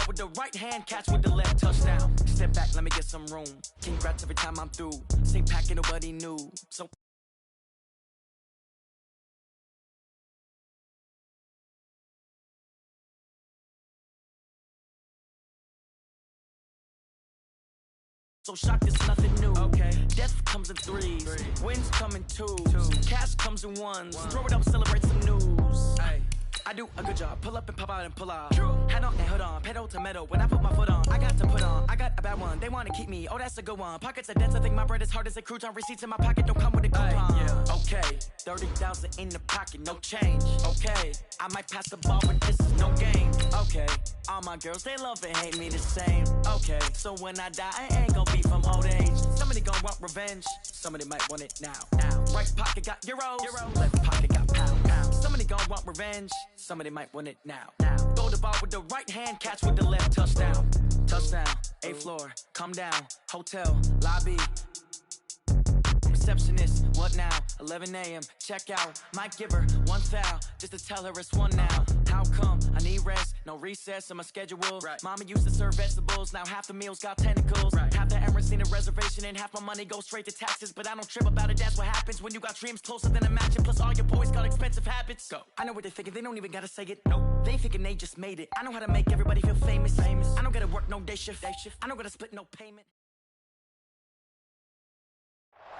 ball with the right hand, catch with the left, touchdown. Step back, let me get some room. Congrats every time I'm through. Same packet, nobody knew. So shocked it's nothing new. Okay. Death comes in threes. Wins come in twos. Cash comes in ones. Throw it up, celebrate some news. Ay. I do a good job. Pull up and pop out and pull out. Head on and hood on. Pedal to metal. When I put my foot on, I got to put on. I got a bad one. They want to keep me. Oh, that's a good one. Pockets are dense. I think my bread is hard as a crouton. Receipts in my pocket don't come with a coupon. Yeah. Okay. 30,000 in the pocket. No change. Okay. I might pass the ball, but this is no game. Okay. All my girls, they love and hate me the same. Okay. So when I die, I ain't gonna be from old age. Somebody gonna want revenge. Somebody might want it now. Right pocket got euros. Left pocket got pounds. Somebody gonna want revenge. Somebody might want it now. Throw the ball with the right hand, catch with the left, touchdown. Touchdown, 8th floor, come down, hotel, lobby. Receptionist, what now? 11 a.m., check out. Might give her one foul, just to tell her it's one now. How come? I need rest, no recess in my schedule. Right. Mama used to serve vegetables, now half the meals got tentacles. Right. Half the Emirates need a reservation and half my money goes straight to taxes. But I don't trip about it, that's what happens when you got dreams closer than a matching. Plus all your boys got expensive habits. Go. I know what they're thinking, they don't even gotta say it. Nope. They thinking they just made it. I know how to make everybody feel famous. I don't gotta work no day shift. I don't gotta split no payment.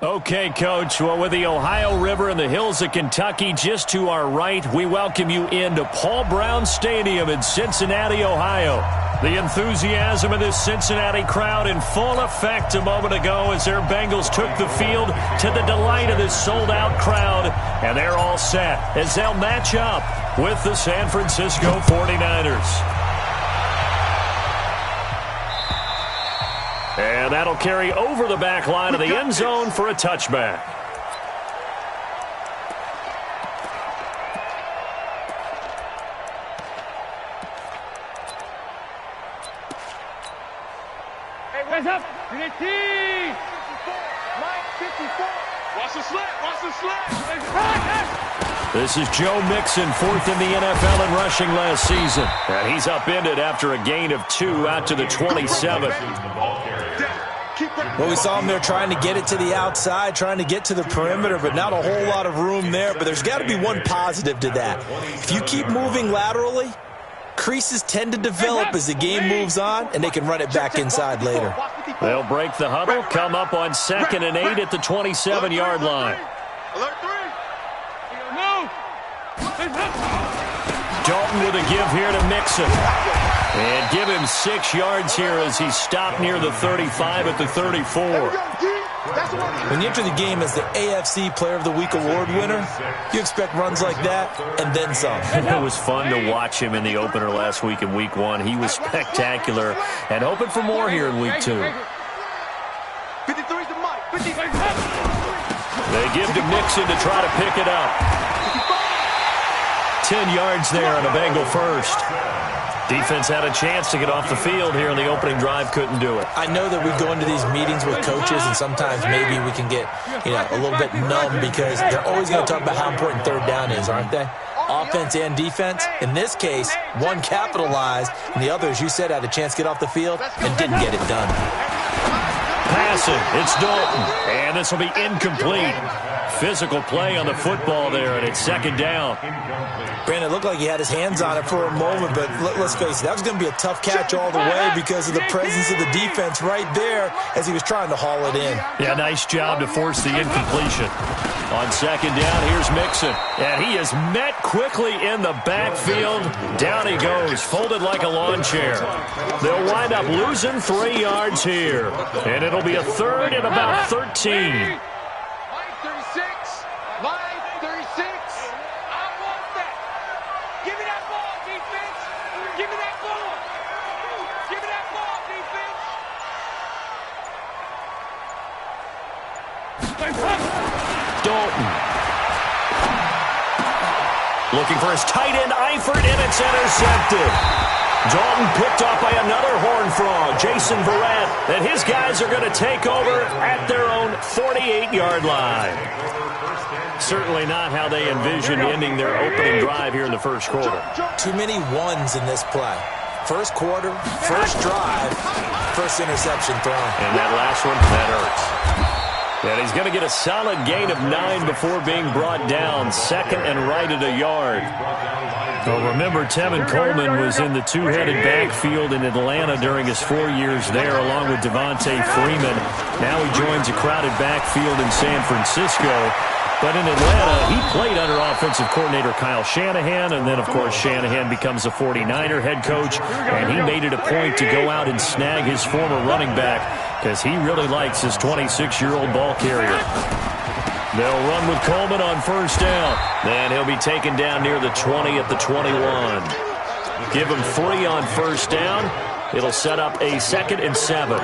Okay, Coach. Well, with the Ohio River and the hills of Kentucky just to our right, we welcome you into Paul Brown Stadium in Cincinnati, Ohio. The enthusiasm of this Cincinnati crowd in full effect a moment ago as their Bengals took the field to the delight of this sold-out crowd. And they're all set as they'll match up with the San Francisco 49ers. And that'll carry over the back line of the end zone for a touchback. Hey, what's up? Unit T! Mike 54. Watch the slant, watch the slant. This is Joe Mixon, 4th in the NFL in rushing last season. And he's upended after a gain of 2 out to the 27. Well, we saw him there trying to get it to the outside, trying to get to the perimeter, but not a whole lot of room there. But there's got to be one positive to that. If you keep moving laterally, creases tend to develop as the game moves on, and they can run it back inside later. They'll break the huddle, come up on 2nd and 8 at the 27-yard line. Alert 3. Dalton with a give here to Mixon. And give him 6 yards here as he stopped near the 35 at the 34. When you enter the game as the AFC Player of the Week award winner, you expect runs like that and then some. It was fun to watch him in the opener last week in Week 1. He was spectacular and hoping for more here in Week 2. 53's the mic. 53. They give to Mixon to try to pick it up. 10 yards there on a Bengal first. Defense had a chance to get off the field here in the opening drive, couldn't do it. I know that we go into these meetings with coaches, and sometimes maybe we can get, a little bit numb because they're always going to talk about how important 3rd down is, aren't they? Offense and defense. In this case, one capitalized, and the other, as you said, had a chance to get off the field and didn't get it done. Passing, it's Dalton, and this will be incomplete. Physical play on the football there, and it's 2nd down. Brandon, it looked like he had his hands on it for a moment, but let's face it, that was going to be a tough catch all the way because of the presence of the defense right there as he was trying to haul it in. Yeah, nice job to force the incompletion. On 2nd down, here's Mixon, and he is met quickly in the backfield. Down he goes, folded like a lawn chair. They'll wind up losing 3 yards here, and it'll be a 3rd and about 13. Dalton. Looking for his tight end, Eifert, and it's intercepted. Dalton picked off by another Horned Frog, Jason Verrett, and his guys are going to take over at their own 48-yard line. Certainly not how they envisioned ending their opening drive here in the first quarter. Too many ones in this play. First quarter, first drive, first interception thrown. And that last one, that hurts. And he's going to get a solid gain of 9 before being brought down. Second and right at a yard. Well, remember, Tevin Coleman was in the two-headed backfield in Atlanta during his 4 years there, along with Devontae Freeman. Now he joins a crowded backfield in San Francisco. But in Atlanta, he played under offensive coordinator Kyle Shanahan, and then, of course, Shanahan becomes a 49er head coach, and he made it a point to go out and snag his former running back because he really likes his 26-year-old ball carrier. They'll run with Coleman on first down. Then he'll be taken down near the 20 at the 21. Give him 3 on first down. It'll set up a 2nd and 7.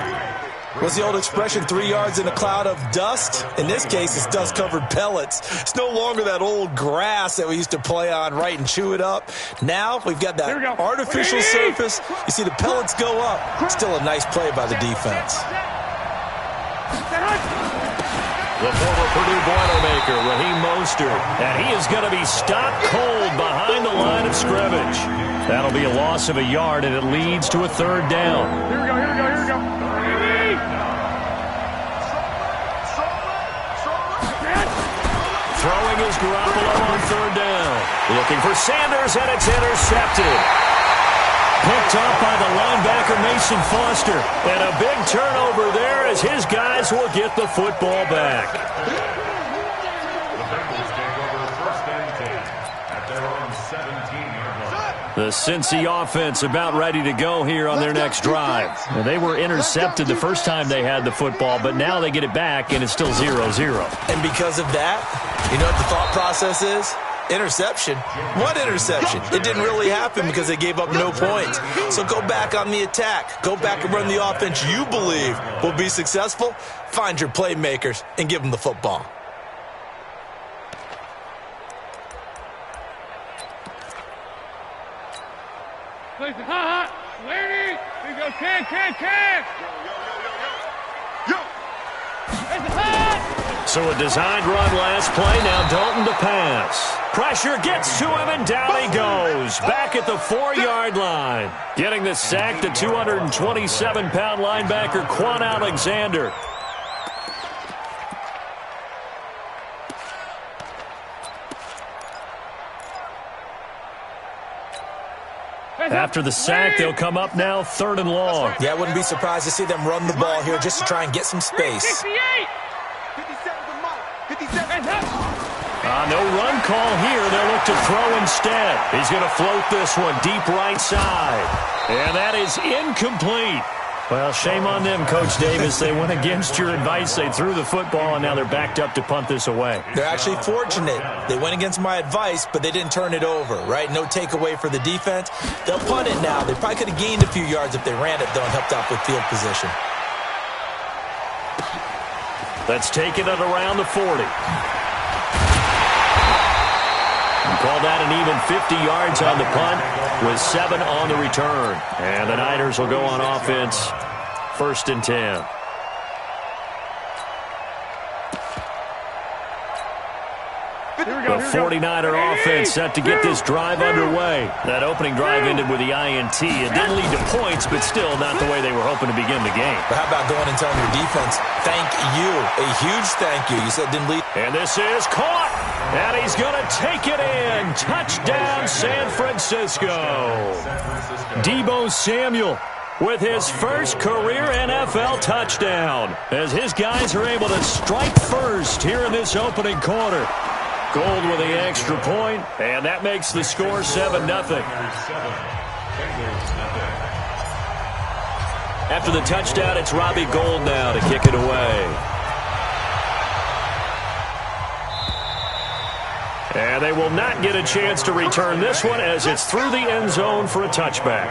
What's the old expression, 3 yards in a cloud of dust? In this case, it's dust-covered pellets. It's no longer that old grass that we used to play on, right, and chew it up. Now we've got that artificial surface. You see the pellets go up. Still a nice play by the defense. The former Purdue Boilermaker, Raheem Mostert, and he is going to be stopped cold behind the line of scrimmage. That'll be a loss of a yard, and it leads to a 3rd down. Here we go. Throwing is Garoppolo on 3rd down. Looking for Sanders, and it's intercepted. Picked up by the linebacker Mason Foster. And a big turnover there as his guys will get the football back. The Cincy offense about ready to go here on their next drive. Well, they were intercepted the first time they had the football, but now they get it back, and it's still 0-0. And because of that, you know what the thought process is? Interception. What interception? It didn't really happen because they gave up no points. So go back on the attack. Go back and run the offense you believe will be successful. Find your playmakers and give them the football. Hot. Lady. Here we go. Can. So a designed run last play. Now Dalton to pass. Pressure gets to him, and down he goes. Back at the 4-yard line. Getting the sack, the 227-pound linebacker, Quan Alexander. After the sack, they'll come up now 3rd and long. Yeah, I wouldn't be surprised to see them run the ball here just to try and get some space. 58. No run call here. They'll look to throw instead. He's going to float this one deep right side. And that is incomplete. Well, shame on them, Coach Davis. They went against your advice. They threw the football, and now they're backed up to punt this away. They're actually fortunate. They went against my advice, but they didn't turn it over, right? No takeaway for the defense. They'll punt it now. They probably could have gained a few yards if they ran it, though, and helped out with field position. Let's take it at around the 40. Call that an even 50 yards on the punt with 7 on the return. And the Niners will go on offense, 1st and 10. The 49er offense set to get this drive underway. That opening drive ended with the INT. It didn't lead to points, but still not the way they were hoping to begin the game. But how about going and telling your defense, thank you, a huge thank you. You said didn't lead. And this is caught, and he's going to take it in. Touchdown, San Francisco. Deebo Samuel with his first career NFL touchdown as his guys are able to strike first here in this opening quarter. Gold with the extra point, and that makes the score 7-0. After the touchdown, it's Robbie Gould now to kick it away. And they will not get a chance to return this one as it's through the end zone for a touchback.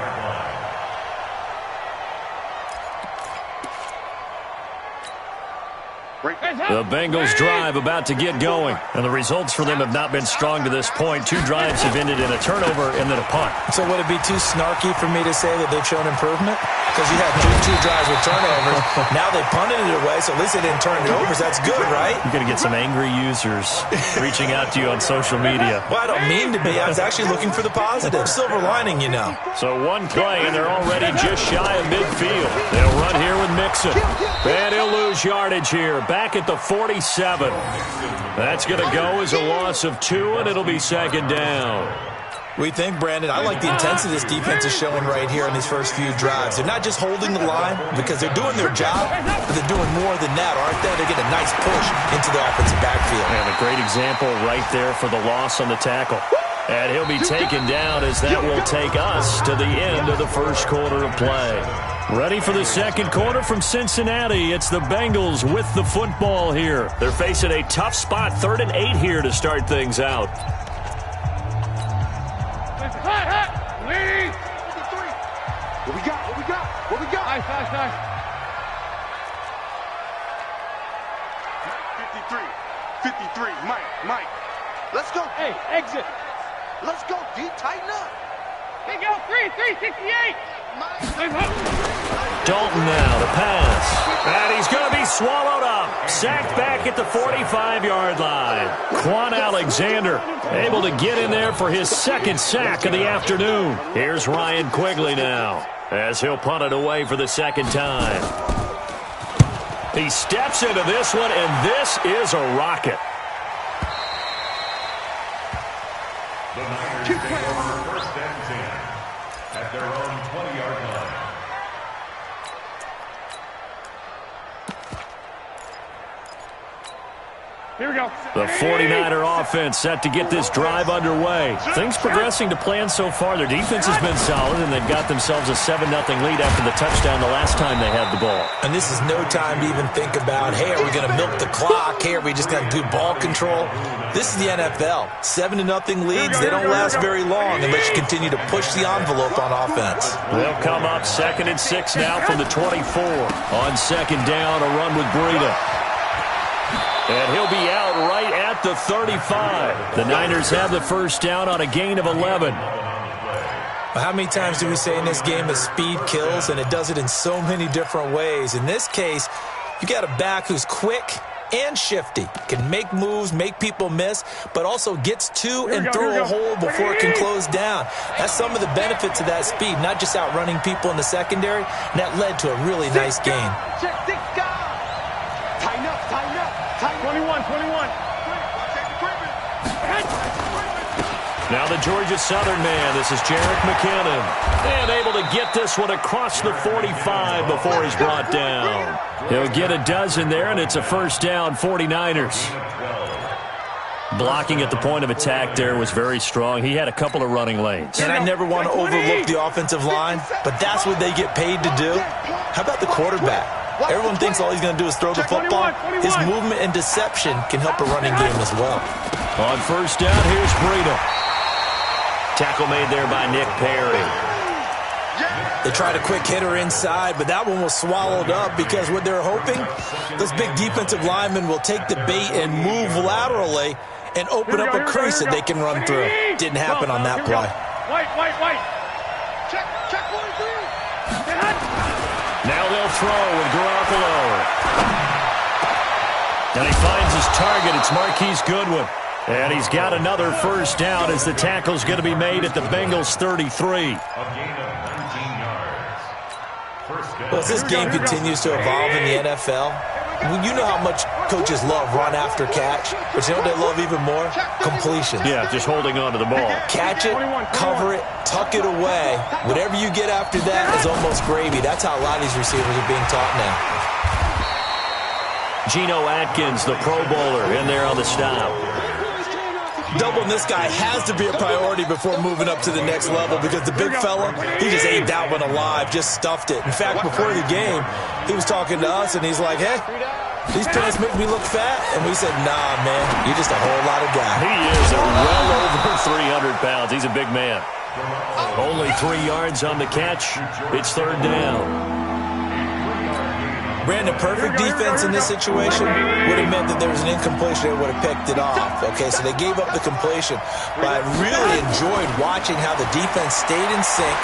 The Bengals drive about to get going, and the results for them have not been strong to this point. 2 drives have ended in a turnover and then a punt. So would it be too snarky for me to say that they've shown improvement? Because you had two drives with turnovers. Now they punted it away, so at least they didn't turn it over. So that's good, right? You're going to get some angry users reaching out to you on social media. Well, I don't mean to be. I was actually looking for the positive. Silver lining, you know. So 1 play, and they're already just shy of midfield. They'll run here with Mixon. And he'll lose yardage here. Back at the 47. That's going to go as a loss of 2, and it'll be 2nd down. We think, Brandon, I like the intensity this defense is showing right here in these first few drives. They're not just holding the line because they're doing their job, but they're doing more than that, aren't they? They're getting a nice push into the offensive backfield. And a great example right there for the loss on the tackle. And he'll be taken down as that will take us to the end of the first quarter of play. Ready for the second quarter from Cincinnati. It's the Bengals with the football here. They're facing a tough spot, 3rd and 8 here to start things out. What we got? What we got? What we got? Nice. 53. Mike. Let's go. Hey, exit. Let's go, D. Tighten up. Hey, go. 368. Dalton now, the pass. And he's going to be swallowed up. Sacked back at the 45-yard line. Quan Alexander able to get in there for his 2nd sack of the afternoon. Here's Ryan Quigley now as he'll punt it away for the 2nd time. He steps into this one, and this is a rocket. The Niners take over 1st and 10 at their own 20-yard line. Here we go. The 49er offense set to get this drive underway. Things progressing to plan so far. Their defense has been solid, and they've got themselves a 7-0 lead after the touchdown the last time they had the ball. And this is no time to even think about, hey, are we going to milk the clock? Hey, are we just going to do ball control? This is the NFL. 7-0 leads, they don't last very long unless you continue to push the envelope on offense. They'll come up 2nd and 6 now from the 24. On 2nd down, a run with Breida. And he'll be out right at the 35. The Niners have the 1st down on a gain of 11. How many times do we say in this game that speed kills, and it does it in so many different ways? In this case, you got a back who's quick and shifty, can make moves, make people miss, but also gets to and through a hole before it can close down. That's some of the benefits of that speed, not just outrunning people in the secondary, and that led to a really nice game. Tighten up. 21. Now the Georgia Southern man, this is Jerick McKinnon. And able to get this one across the 45 before he's brought down. He'll get a dozen there, and it's a 1st down, 49ers. Blocking at the point of attack there was very strong. He had a couple of running lanes. And I never want to overlook the offensive line, but that's what they get paid to do. How about the quarterback? Everyone thinks all he's going to do is throw the football. His movement and deception can help a running game as well. On 1st down, here's Breida. Tackle made there by Nick Perry. They tried a quick hitter inside, but that one was swallowed up because what they're hoping, those big defensive linemen will take the bait and move laterally and open up a crease that they can run through. Didn't happen on that play. White. Check 1-3. Now they'll throw with Garoppolo. And he finds his target. It's Marquise Goodwin. And he's got another 1st down as the tackle's going to be made at the Bengals 33. Well, as this game continues to evolve in the NFL, you know how much coaches love run after catch, but you know what they love even more? Completion. Yeah, just holding on to the ball. Catch it, cover it, tuck it away. Whatever you get after that is almost gravy. That's how a lot of these receivers are being taught now. Geno Atkins, the Pro Bowler, in there on the stop. Doubling this guy has to be a priority before moving up to the next level because the big fella, he just ate that one alive, just stuffed it. In fact, before the game, he was talking to us, and he's like, hey, these pants make me look fat. And we said, nah, man, you're just a whole lot of guy. He is well over 300 pounds. He's a big man. Only 3 yards on the catch. It's 3rd down. Brandon, perfect defense in this situation would have meant that there was an incompletion. They would have picked it off. Okay, so they gave up the completion. But I really enjoyed watching how the defense stayed in sync,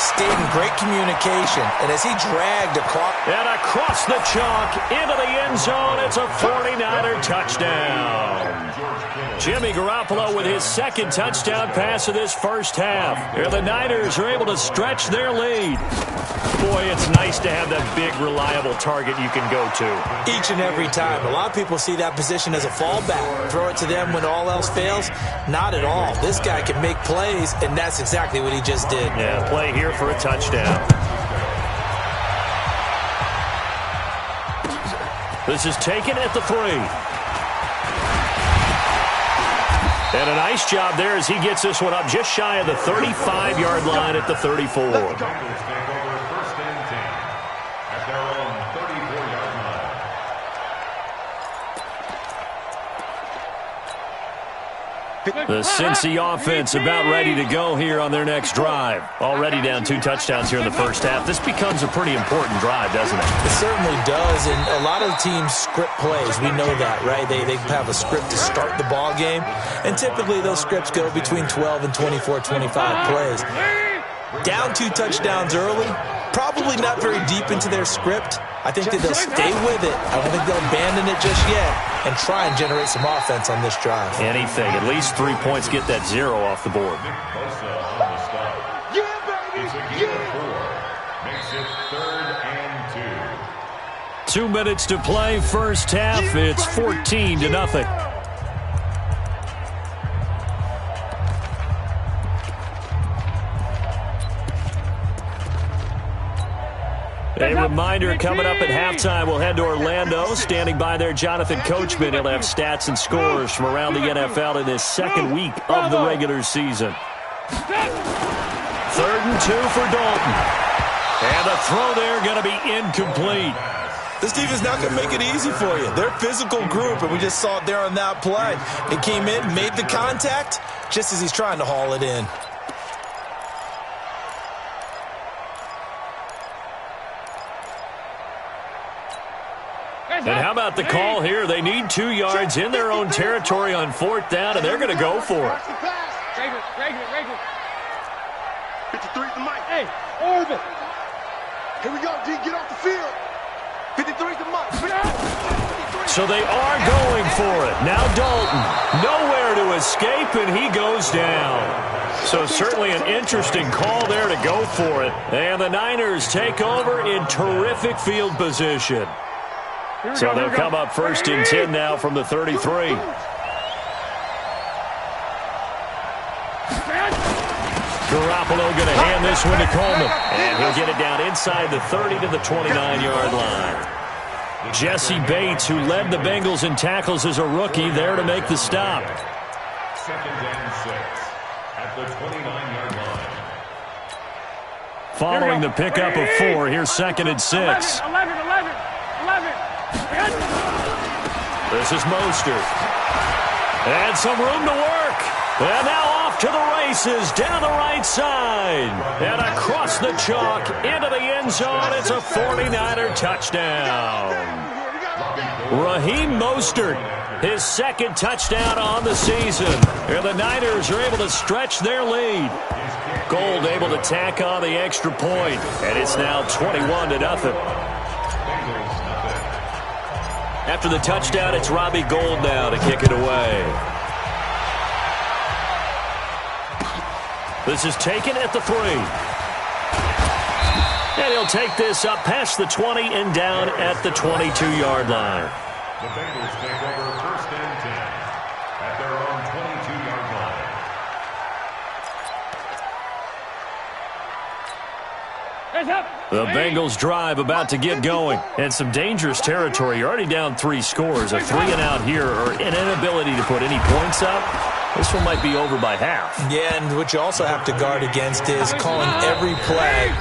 stayed in great communication, and as he dragged across... And across the chalk into the end zone, it's a 49er touchdown. Jimmy Garoppolo with his second touchdown pass of this first half. And the Niners are able to stretch their lead. Boy, it's nice to have that big, reliable target you can go to. Each and every time. A lot of people see that position as a fallback. Throw it to them when all else fails. Not at all. This guy can make plays, and that's exactly what he just did. Yeah, play here for a touchdown. This is taken at the 3. And a nice job there as he gets this one up just shy of the 35-yard line at the 34. The Cincy offense about ready to go here on their next drive. Already down 2 touchdowns here in the first half. This becomes a pretty important drive, doesn't it? It certainly does, and a lot of teams script plays. We know that, right? They have a script to start the ball game, and typically those scripts go between 12 and 24, 25 plays. Down 2 touchdowns early, probably not very deep into their script. I think that they'll stay with it. I don't think they'll abandon it just yet and try and generate some offense on this drive. Anything. At least 3 points, get that 0 off the board. Yeah, baby. It's a gain of 4. Makes it 3rd and 2. 2 minutes to play first half. It's 14-0. A reminder coming up at halftime, we'll head to Orlando. Standing by there, Jonathan Coachman. He'll have stats and scores from around the NFL in his second week of the regular season. 3rd and 2 for Dalton. And the throw there going to be incomplete. This defense is not going to make it easy for you. They're a physical group, and we just saw it there on that play. It came in, made the contact, just as he's trying to haul it in. And how about the call here? They need 2 yards in their own territory on 4th down, and they're going to go for it. Regular. 53 to Mike. Hey, Orbit. Here we go, D. Get off the field. 53 to Mike. So they are going for it. Now Dalton, nowhere to escape, and he goes down. So certainly an interesting call there to go for it. And the Niners take over in terrific field position. So they'll come up 1st and 10 now from the 33. Garoppolo going to hand this one to Coleman. And he'll get it down inside the 30 to the 29-yard line. Jesse Bates, who led the Bengals in tackles as a rookie, there to make the stop. 2nd and 6 at the 29-yard line. Following the pickup of 4, here's 2nd and 6. 11. This is Mostert. And some room to work. And now off to the races down the right side. And across the chalk into the end zone. It's a 49er touchdown. Raheem Mostert, his 2nd touchdown on the season. And the Niners are able to stretch their lead. Gold able to tack on the extra point. And it's now 21-0. After the touchdown, it's Robbie Gould now to kick it away. This is taken at the 3. And he'll take this up past the 20 and down at the 22-yard line. The Bengals take over 1st and 10 at their own 22-yard line. The Bengals drive about to get going. And some dangerous territory. You're already down 3 scores. A 3-and-out here or an inability to put any points up. This one might be over by half. Yeah, and what you also have to guard against is calling every play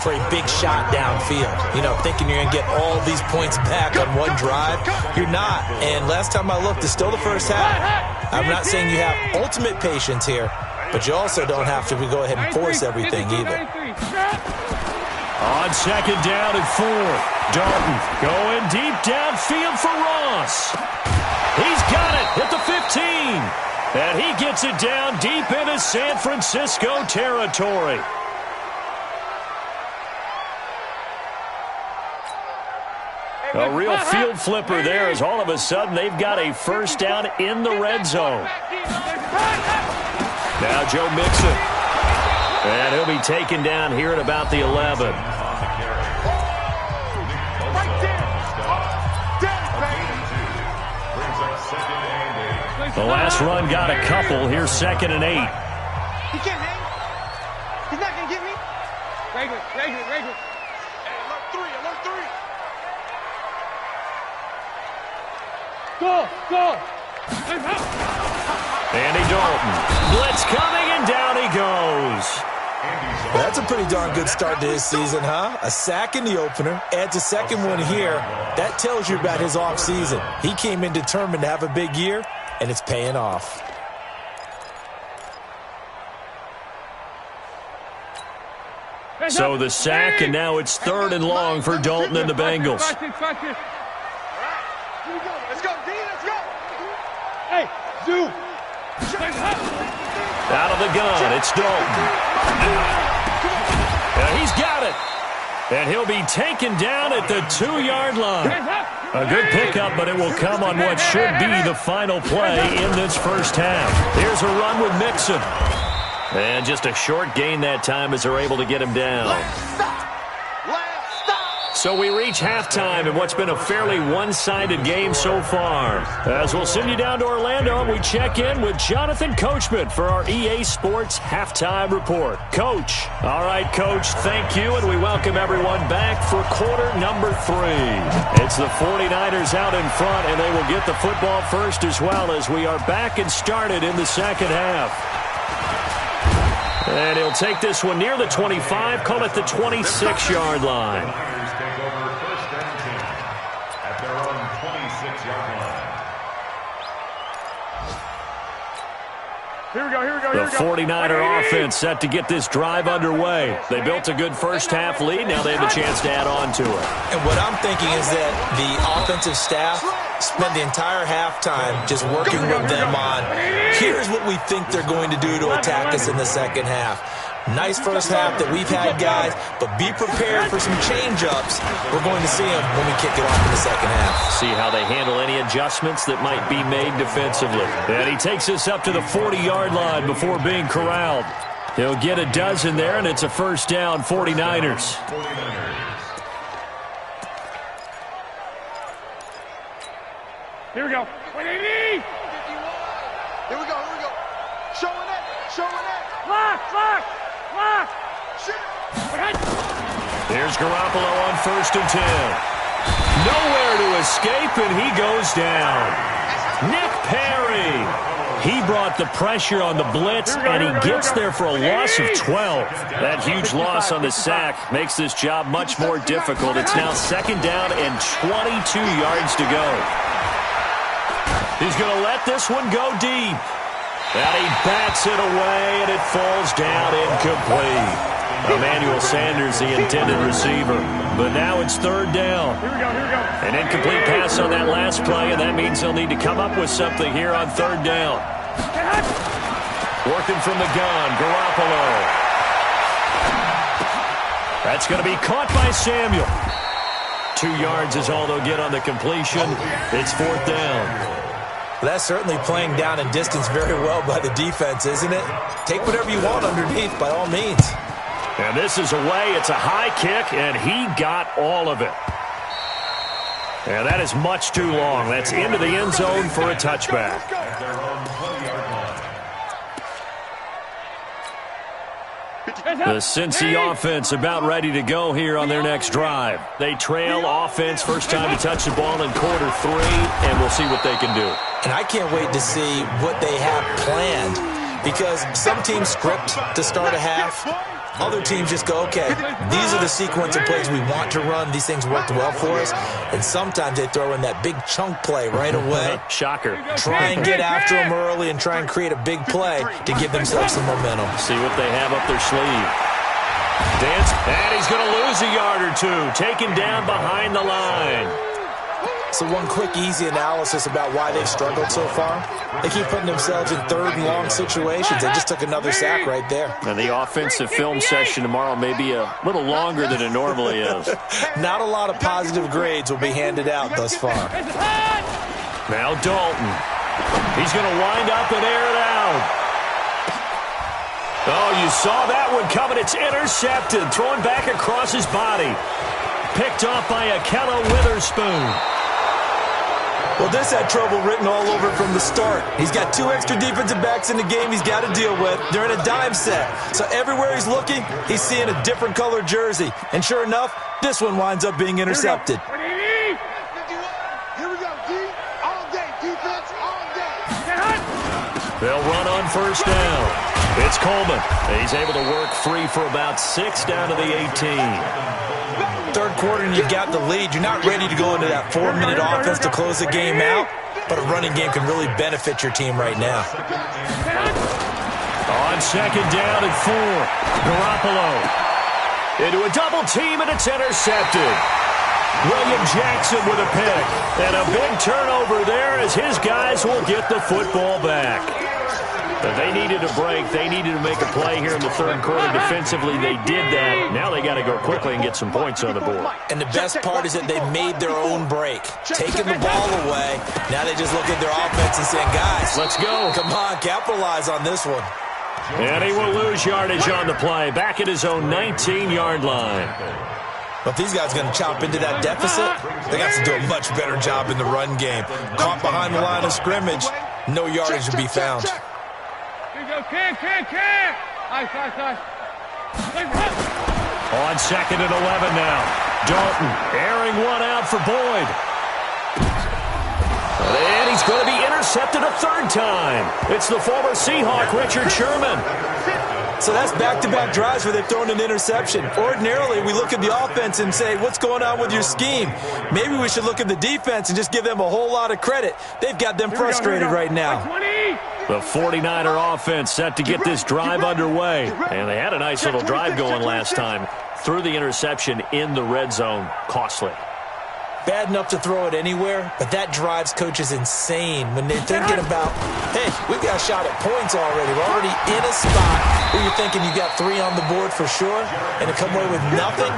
for a big shot downfield. You know, thinking you're going to get all these points back on one drive. You're not. And last time I looked, it's still the first half. I'm not saying you have ultimate patience here, but you also don't have to go ahead and force everything either. On On second down and 4. Dalton going deep downfield for Ross. He's got it at the 15. And he gets it down deep into San Francisco territory. A real field flipper there as all of a sudden they've got a first down in the red zone. Now Joe Mixon. And he'll be taken down here at about the 11. The last run got a couple. Here's 2nd and 8. He can't hang. He's not going to get me. Regular. Hey, alert 3. Go. Andy Dalton. Blitz coming, and down he goes. That's a pretty darn good start to his season, huh? A sack in the opener, adds a second one here. That tells you about his offseason. He came in determined to have a big year, and it's paying off. So the sack, and now it's 3rd and long for Dalton and the Bengals. Let's go, D. Let's go. Hey, Zoo. Out of the gun, it's Dalton. And he's got it. And he'll be taken down at the 2-yard line. A good pickup, but it will come on what should be the final play in this first half. Here's a run with Mixon. And just a short gain that time as they're able to get him down. So we reach halftime in what's been a fairly one-sided game so far. As we'll send you down to Orlando, and we check in with Jonathan Coachman for our EA Sports Halftime Report. Coach. All right, Coach, thank you, and we welcome everyone back for quarter number 3. It's the 49ers out in front, and they will get the football first as well as we are back and started in the second half. And he'll take this one near the 25, call it the 26-yard line. Here we go. The 49er offense set to get this drive underway. They built a good first half lead. Now they have a chance to add on to it. And what I'm thinking is that the offensive staff spent the entire halftime just working with them on, here's what we think they're going to do to attack us in the second half. Nice first half that we've had, guys, but be prepared for some change-ups. We're going to see them when we kick it off in the second half. See how they handle any adjustments that might be made defensively. And he takes us up to the 40-yard line before being corralled. He'll get a dozen there, and it's a first down, 49ers. Here we go. Here we go. Showing it. Lock. Here's Garoppolo on 1st and 10. Nowhere to escape, and he goes down. Nick Perry. He brought the pressure on the blitz, and he gets there for a loss of 12. That huge loss on the sack makes this job much more difficult. It's now 2nd down and 22 yards to go. He's going to let this one go deep. And he bats it away, and it falls down incomplete. Emmanuel Sanders, the intended receiver. But now it's 3rd down. Here we go. An incomplete pass on that last play, and that means they'll need to come up with something here on 3rd down. Working from the gun, Garoppolo. That's going to be caught by Samuel. 2 yards is all they'll get on the completion. It's 4th down. That's certainly playing down and distance very well by the defense, isn't it? Take whatever you want underneath, by all means. And this is away. It's a high kick, and he got all of it. And that is much too long. That's into the end zone for a touchback. The Cincy offense about ready to go here on their next drive. They trail offense, first time to touch the ball in quarter 3, and we'll see what they can do. And I can't wait to see what they have planned, because some teams script to start a half. Other teams just go, okay, these are the sequence of plays we want to run. These things worked well for us. And sometimes they throw in that big chunk play right away. Shocker. Try and get after them early and try and create a big play to give themselves some momentum. See what they have up their sleeve. Dance, and he's going to lose a yard or two. Taken down behind the line. So one quick, easy analysis about why they've struggled so far. They keep putting themselves in third and long situations. They just took another sack right there. And the offensive film session tomorrow may be a little longer than it normally is. Not a lot of positive grades will be handed out thus far. Now Dalton. He's going to wind up and air it out. Oh, you saw that one coming. It's intercepted. Thrown back across his body. Picked off by Akella Witherspoon. Well, this had trouble written all over from the start. He's got 2 extra defensive backs in the game he's got to deal with. They're in a dime set. So everywhere he's looking, he's seeing a different color jersey. And sure enough, this one winds up being intercepted. Here we go, D. All day, defense, all day. They'll run on first down. It's Coleman. He's able to work free for about 6 down to the 18. Third quarter and you've got the lead. You're not ready to go into that 4-minute offense to close the game out, but a running game can really benefit your team right now. On second down and 4, Garoppolo into a double team, and it's intercepted. William Jackson with a pick, and a big turnover there as his guys will get the football back. But they needed a break. They needed to make a play here in the third quarter defensively. They did that. Now they got to go quickly and get some points on the board. And the best part is that they made their own break, taking the ball away. Now they just look at their offense and saying, guys, let's go. Come on, capitalize on this one. And he will lose yardage on the play, back at his own 19-yard line. But if these guys are going to chop into that deficit, they got to do a much better job in the run game. Caught behind the line of scrimmage, no yardage to be found. On second and 11 now. Dalton airing one out for Boyd. And he's going to be intercepted a third time. It's the former Seahawk, Richard Sherman. So that's back-to-back drives where they've thrown an interception. Ordinarily, we look at the offense and say, what's going on with your scheme? Maybe we should look at the defense and just give them a whole lot of credit. They've got them frustrated right now. The 49er offense set to get this drive underway. And they had a nice little drive going last time. Threw the interception in the red zone. Costly. Bad enough to throw it anywhere, but that drives coaches insane when they're thinking about, hey, we've got a shot at points already. We're already in a spot where you're thinking you got 3 on the board for sure, and to come away with nothing,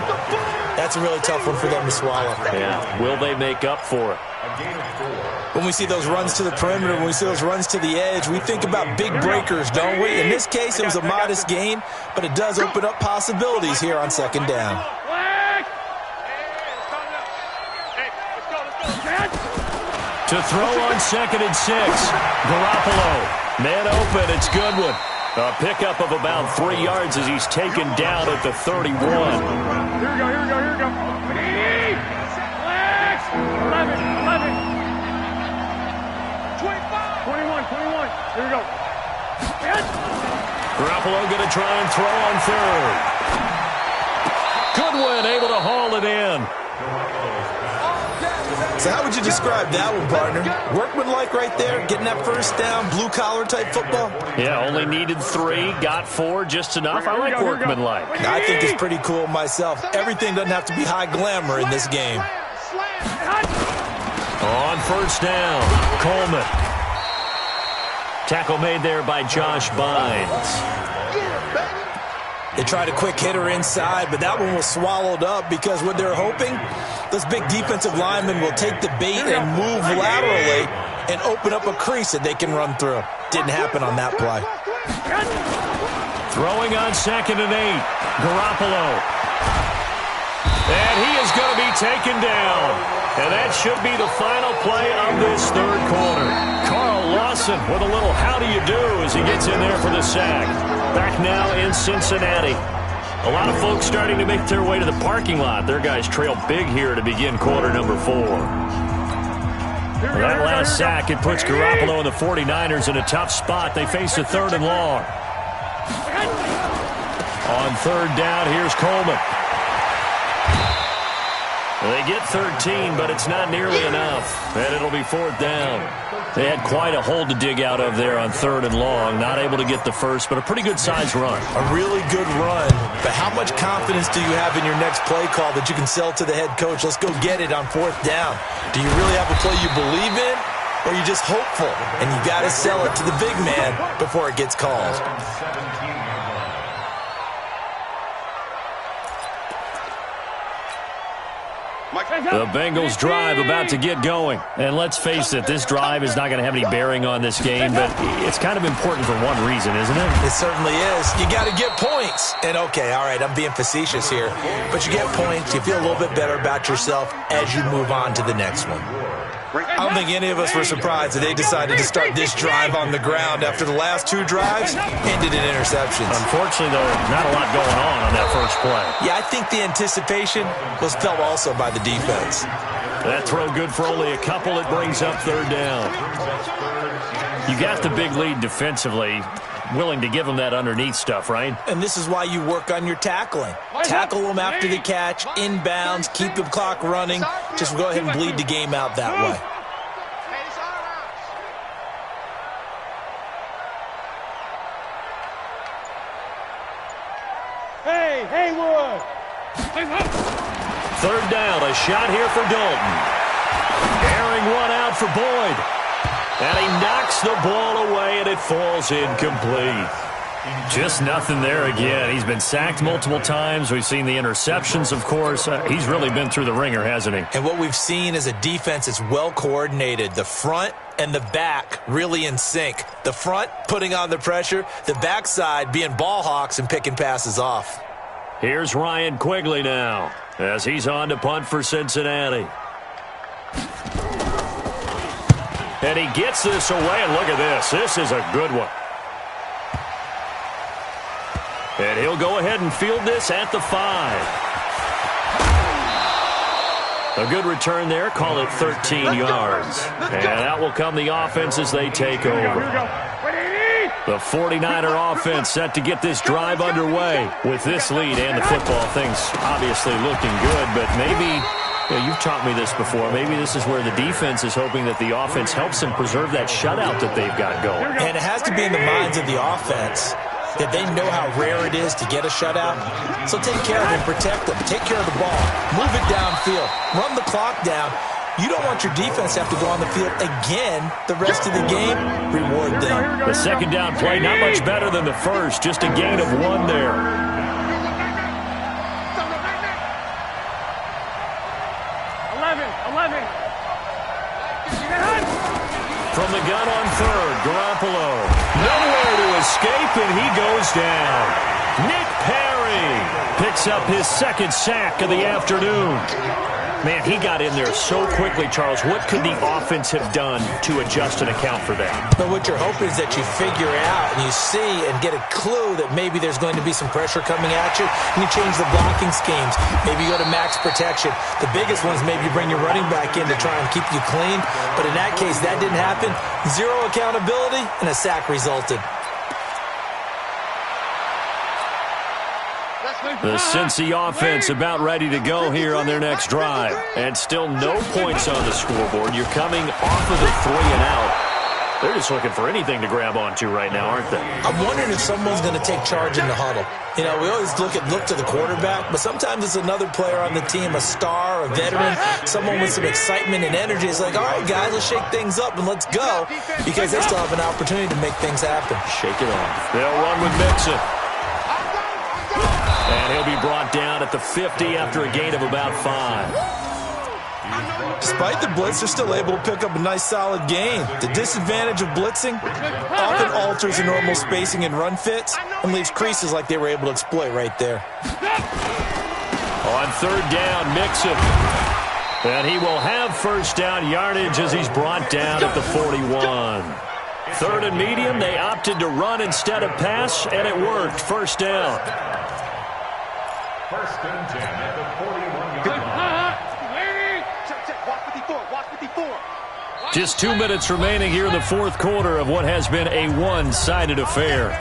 that's a really tough one for them to swallow. Yeah, will they make up for it? When we see those runs to the perimeter, when we see those runs to the edge, we think about big breakers, don't we? In this case, it was a modest gain, but it does open up possibilities here on second down. To throw on second and 6, Garoppolo. Man open, it's Goodwin. A pickup of about 3 yards as he's taken down at the 31. Here we go. 11. 21. Here we go. Garoppolo going to try and throw on third. Goodwin able to haul it in. So how would you describe that one, partner? Workmanlike right there, getting that first down, blue-collar type football? Yeah, only needed 3, got 4, just enough. I like workmanlike. I think it's pretty cool myself. Everything doesn't have to be high glamour in this game. On first down, Coleman. Tackle made there by Josh Bynes. They tried a quick hitter inside, but that one was swallowed up because what they're hoping, those big defensive linemen will take the bait and move laterally and open up a crease that they can run through. Didn't happen on that play. Throwing on second and 8, Garoppolo. And he is going to be taken down. And that should be the final play of this third quarter. Carl Lawson with a little how do you do as he gets in there for the sack. Back now in Cincinnati. A lot of folks starting to make their way to the parking lot. Their guys trail big here to begin quarter number 4. That last sack, it puts Garoppolo and the 49ers in a tough spot. They face a third and long. On third down, here's Coleman. They get 13, but it's not nearly enough, and it'll be 4th down. They had quite a hole to dig out of there on 3rd and long. Not able to get the first, but a pretty good-sized run. A really good run, but how much confidence do you have in your next play call that you can sell to the head coach? Let's go get it on 4th down. Do you really have a play you believe in, or are you just hopeful? And you got to sell it to the big man before it gets called. The Bengals drive about to get going. And let's face it, this drive is not going to have any bearing on this game, but it's kind of important for one reason, isn't it? It certainly is. You got to get points. And okay, all right, I'm being facetious here, but you get points, you feel a little bit better about yourself as you move on to the next one. I don't think any of us were surprised that they decided to start this drive on the ground after the last 2 drives ended in interceptions. Unfortunately, though, not a lot going on that first play. Yeah, I think the anticipation was felt also by the defense. That throw good for only a couple. It brings up 3rd down. You got the big lead defensively. Willing to give them that underneath stuff, right? And this is why you work on your tackling. Tackle them after the catch, inbounds, keep the clock running. Just go ahead and bleed the game out that way. Hey, Haywood! 3rd down, a shot here for Dalton. Airing one out for Boyd. And he knocks the ball away, and it falls incomplete. Just nothing there again. He's been sacked multiple times. We've seen the interceptions, of course. He's really been through the ringer, hasn't he? And what we've seen is a defense that's well coordinated. The front and the back really in sync. The front putting on the pressure, the backside being ball hawks and picking passes off. Here's Ryan Quigley now as he's on to punt for Cincinnati. And he gets this away, and look at this. This is a good one. And he'll go ahead and field this at the 5. A good return there. Call it 13 yards. And out will come the offense as they take over. The 49er offense set to get this drive underway. With this lead and the football, things obviously looking good, but maybe... you've taught me this before. Maybe this is where the defense is hoping that the offense helps them preserve that shutout that they've got going. And it has to be in the minds of the offense that they know how rare it is to get a shutout. So take care of them, protect them, take care of the ball, move it downfield, run the clock down. You don't want your defense to have to go on the field again the rest of the game. Reward them. The 2nd down play, not much better than the first. Just a gain of 1 there. From the gun on 3rd, Garoppolo. Nowhere to escape, and he goes down. Nick Perry picks up his 2nd sack of the afternoon. Man, he got in there so quickly, Charles. What could the offense have done to adjust and account for that? But what you're hoping is that you figure out and you see and get a clue that maybe there's going to be some pressure coming at you, and you change the blocking schemes. Maybe you go to max protection. The biggest one is maybe you bring your running back in to try and keep you clean. But in that case, that didn't happen. 0 accountability, and a sack resulted. The Cincy offense about ready to go here on their next drive. And still no points on the scoreboard. You're coming off of the 3 and out. They're just looking for anything to grab onto right now, aren't they? I'm wondering if someone's going to take charge in the huddle. You know, we always look to the quarterback, but sometimes it's another player on the team, a star, a veteran, someone with some excitement and energy. It's like, all right, guys, let's shake things up and let's go, because they still have an opportunity to make things happen. Shake it off. They'll run with Mixon. And he'll be brought down at the 50 after a gain of about 5. Despite the blitz, they're still able to pick up a nice, solid gain. The disadvantage of blitzing often alters the normal spacing and run fits and leaves creases like they were able to exploit right there. On 3rd down, Mixon. And he will have 1st down yardage as he's brought down at the 41. 3rd and medium, they opted to run instead of pass, and it worked. 1st down. 1st and 10 at the 41-yard line. Just 2 minutes remaining here in the 4th quarter of what has been a one-sided affair.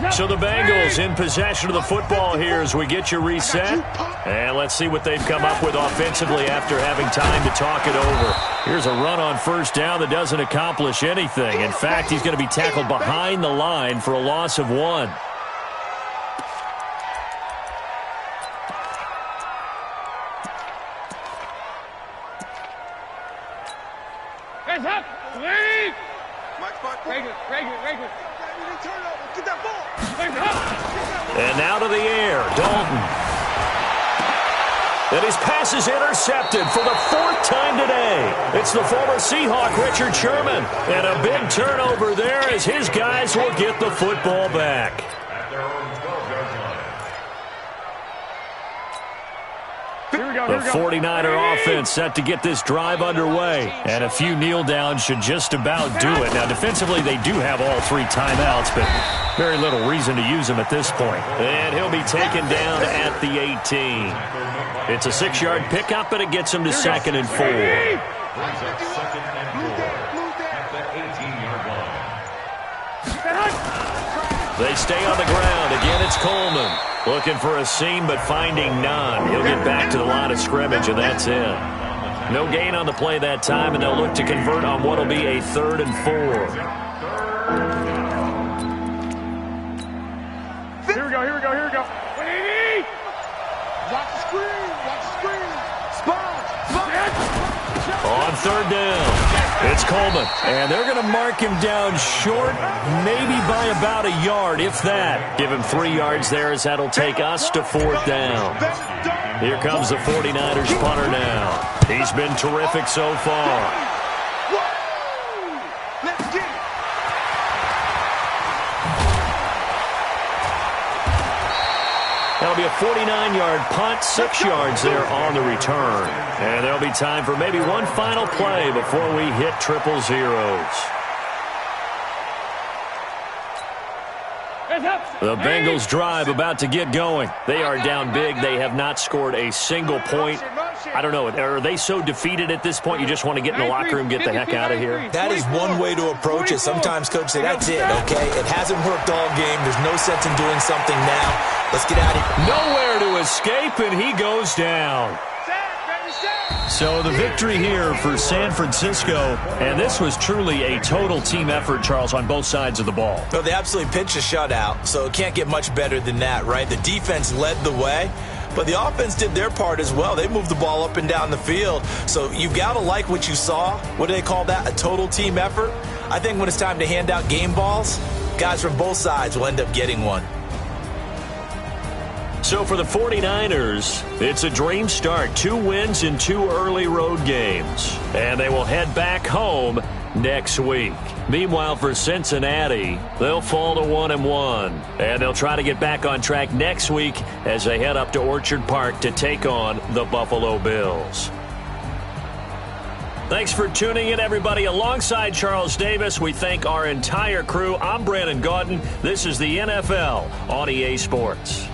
So the Bengals in possession of the football here as we get you reset. And let's see what they've come up with offensively after having time to talk it over. Here's a run on first down that doesn't accomplish anything. In fact, he's going to be tackled behind the line for a loss of 1. Guys up! Leave! Regular. Get that ball! And now to the air, Dalton. And his pass is intercepted for the 4th time today. It's the former Seahawk, Richard Sherman. And a big turnover there as his guys will get the football back. At their own 12-yard line. The 49er offense set to get this drive underway. And a few kneel downs should just about do it. Now, defensively, they do have all 3 timeouts, but very little reason to use them at this point. And he'll be taken down at the 18. It's a 6-yard pickup, and it gets him to 2nd and 4. Brings up 2nd and 4 at the 18-yard line. They stay on the ground. Again, it's Coleman. Looking for a seam, but finding none. He'll get back to the line of scrimmage, and that's it. No gain on the play that time, and they'll look to convert on what will be a 3rd and 4. Here we go. Watch the screen. Spot. On 3rd down, it's Coleman. And they're going to mark him down short, maybe by about a yard, if that. Give him 3 yards there as that'll take us to 4th down. Here comes the 49ers punter now. He's been terrific so far. Let's get it. That'll be a 49-yard punt, 6 yards there on the return. And there'll be time for maybe one final play before we hit 000. The Bengals drive about to get going. They are down big. They have not scored a single point. I don't know. Are they so defeated at this point you just want to get in the locker room, get the heck out of here? That is one way to approach it. Sometimes coaches say, that's it, okay? It hasn't worked all game. There's no sense in doing something now. Let's get out of here. Nowhere to escape, and he goes down. So the victory here for San Francisco, and this was truly a total team effort, Charles, on both sides of the ball. Well, they absolutely pitched a shutout, so it can't get much better than that, right? The defense led the way, but the offense did their part as well. They moved the ball up and down the field, so you've got to like what you saw. What do they call that? A total team effort? I think when it's time to hand out game balls, guys from both sides will end up getting one. So for the 49ers, it's a dream start. 2 wins in 2 early road games. And they will head back home next week. Meanwhile, for Cincinnati, they'll fall to 1-1. And they'll try to get back on track next week as they head up to Orchard Park to take on the Buffalo Bills. Thanks for tuning in, everybody. Alongside Charles Davis, we thank our entire crew. I'm Brandon Gaudin. This is the NFL on EA Sports.